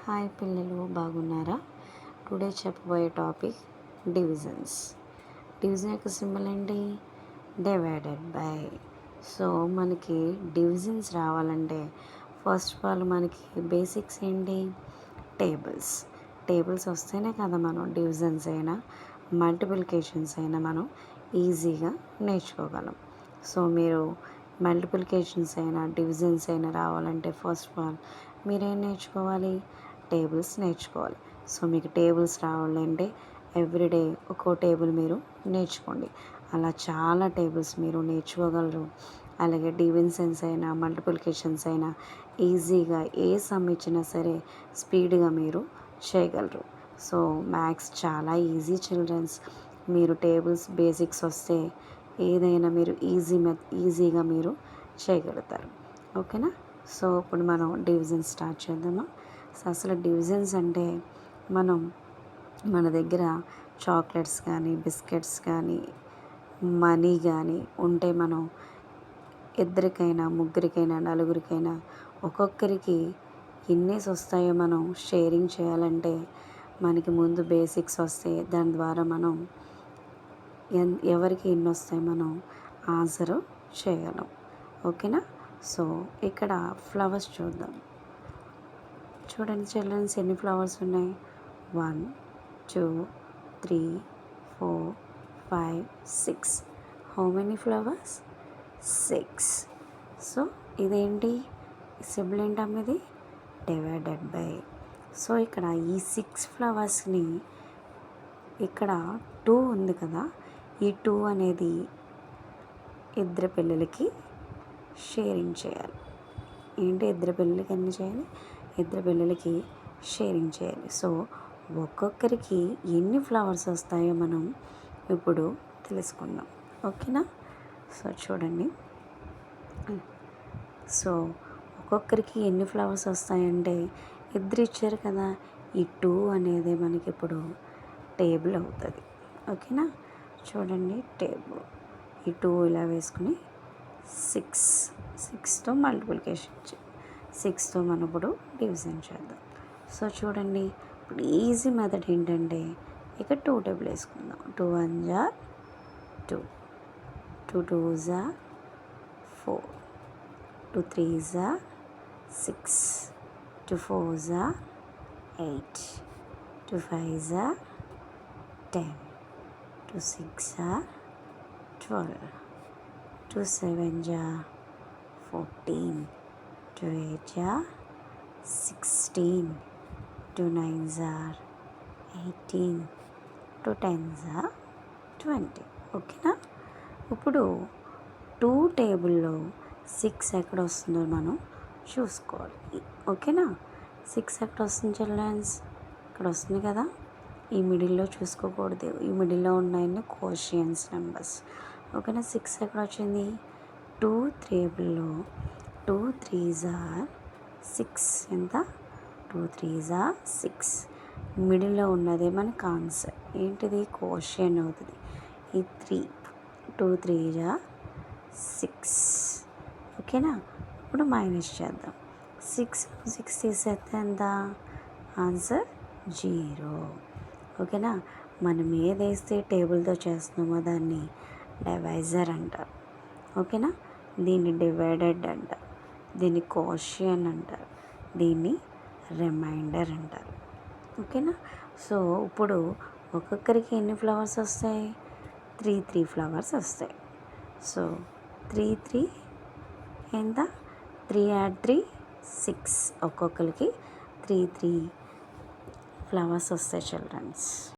Hi పిల్లలు, బాగున్నారా? Today చెప్పబోయే టాపిక్ డివిజన్స్. డివిజన్ యొక్క సింబల్ ఏంటి? Divided by. సో మనకి డివిజన్స్ రావాలంటే ఫస్ట్ ఆఫ్ ఆల్ మనకి బేసిక్స్ ఏంటి? టేబుల్స్ వస్తేనే కదా మనం డివిజన్స్ అయినా మల్టిప్లికేషన్స్ అయినా మనం ఈజీగా నేర్చుకోగలం. సో మీరు మల్టిప్లికేషన్స్ అయినా డివిజన్స్ అయినా రావాలంటే ఫస్ట్ ఆఫ్ ఆల్ మీరేం నేర్చుకోవాలి? టేబుల్స్ నేర్చుకోవాలి. సో మీకు టేబుల్స్ రావాలంటే ఎవ్రీడే ఒక్కో టేబుల్ మీరు నేర్చుకోండి. అలా చాలా టేబుల్స్ మీరు నేర్చుకోగలరు. అలాగే డివిజన్స్ అయినా మల్టిప్లికేషన్స్ అయినా ఈజీగా ఏ సమ్ ఇచ్చినా సరే స్పీడ్గా మీరు చేయగలరు. సో మ్యాథ్స్ చాలా ఈజీ చిల్డ్రన్స్. మీరు టేబుల్స్ బేసిక్స్ వస్తే ఏదైనా మీరు ఈజీగా మీరు చేయగలుగుతారు. ఓకేనా? సో ఇప్పుడు మనం డివిజన్ స్టార్ట్ చేద్దామా? సో అసలు డివిజన్స్ అంటే మన దగ్గర చాక్లెట్స్ కానీ బిస్కెట్స్ కానీ మనీ కానీ ఉంటే మనం ఇద్దరికైనా ముగ్గురికైనా నలుగురికైనా ఒక్కొక్కరికి ఎన్నేసి వస్తాయో మనం షేరింగ్ చేయాలంటే మనకి ముందు బేసిక్స్ వస్తే దాని ద్వారా మనం ఎవరికి ఎన్ని వస్తాయి మనం ఆన్సర్ చేయగలం. ఓకేనా? సో ఇక్కడ ఫ్లవర్స్ చూద్దాం. చూడండి చిల్డ్రన్స్, ఎన్ని ఫ్లవర్స్ ఉన్నాయి? 1 2 3 4 5 6. How many flowers? 6. సో ఇదేంటి సింబల్ ఏంటమ్మా? ఇది డివైడెడ్ బై. సో ఇక్కడ ఈ 6 ఫ్లవర్స్ని ఇక్కడ 2 ఉంది కదా, ఈ 2 అనేది ఇద్దరు పిల్లలకి షేరింగ్ చేయాలి. ఏంటి ఇద్దరు పిల్లలకి ఎన్ని చేయాలి? ఇద్దరు పిల్లలకి షేరింగ్ చేయాలి. సో ఒక్కొక్కరికి ఎన్ని ఫ్లవర్స్ వస్తాయో మనం ఇప్పుడు తెలుసుకుందాం. ఓకేనా? సో చూడండి, సో ఒక్కొక్కరికి ఎన్ని ఫ్లవర్స్ వస్తాయంటే ఇద్దరు ఇచ్చారు కదా, ఈ 2 అనేది మనకి ఇప్పుడు టేబుల్ అవుతుంది. ఓకేనా? చూడండి టేబుల్, ఈ 2 ఇలా వేసుకుని 6తో మల్టిప్లికేషన్ 6తో మనం ఇప్పుడు డివిజన్ చేద్దాం. సో చూడండి, ఇప్పుడు ఈజీ మెథడ్ ఏంటంటే ఇక 2 టేబుల్ వేసుకుందాం. 2 1 జా 2, 2 2 జా 4, 2 3 జా 6, 2 4 జా 8, 2 5 జా 10, 2 6 జా 12, 2 7 జా 14, 2 8 జా 16, 2 9 జా 18, 2 10 జా 20. ఓకేనా? ఇప్పుడు 2 టేబుల్లో 6 ఎక్కడ వస్తుందో మనం చూసుకోవాలి. ఓకేనా? 6 ఎక్కడ వస్తుంది చిల్డ్రన్స్? ఇక్కడ వస్తుంది కదా, ఈ మిడిల్లో చూసుకోకూడదు. ఈ మిడిల్లో ఉన్నాయన్ని కోషియన్స్ నెంబర్స్. ఓకేనా? 6 ఎక్కడ వచ్చింది? 2 టేబుల్లో 2 3s are 6. ఎంత? 2 3s are 6. మిడిల్లో ఉన్నదే మనకు ఆన్సర్. ఏంటిది? కోషియన్ అవుతుంది. ఈ 3, 2 3s are 6. ఓకేనా? ఇప్పుడు మైనస్ చేద్దాం. 6 తీసేస్తే ఎంత? ఆన్సర్ 0. ఓకేనా? మనం ఏదైతే టేబుల్తో చేస్తున్నామో దాన్ని డివైజర్ అంటారు. ఓకేనా? దీన్ని డివైడెడ్ అంటారు, దీన్ని కోషియన్ అంటారు, దీన్ని రిమైండర్ అంటారు. ఓకేనా? సో ఇప్పుడు ఒక్కొక్కరికి ఎన్ని ఫ్లవర్స్ వస్తాయి? 3 ఫ్లవర్స్ వస్తాయి. సో 3 ఎంత? 3 add 3 6. ఒక్కొక్కరికి 3 ఫ్లవర్స్ వస్తాయి చిల్డ్రన్స్.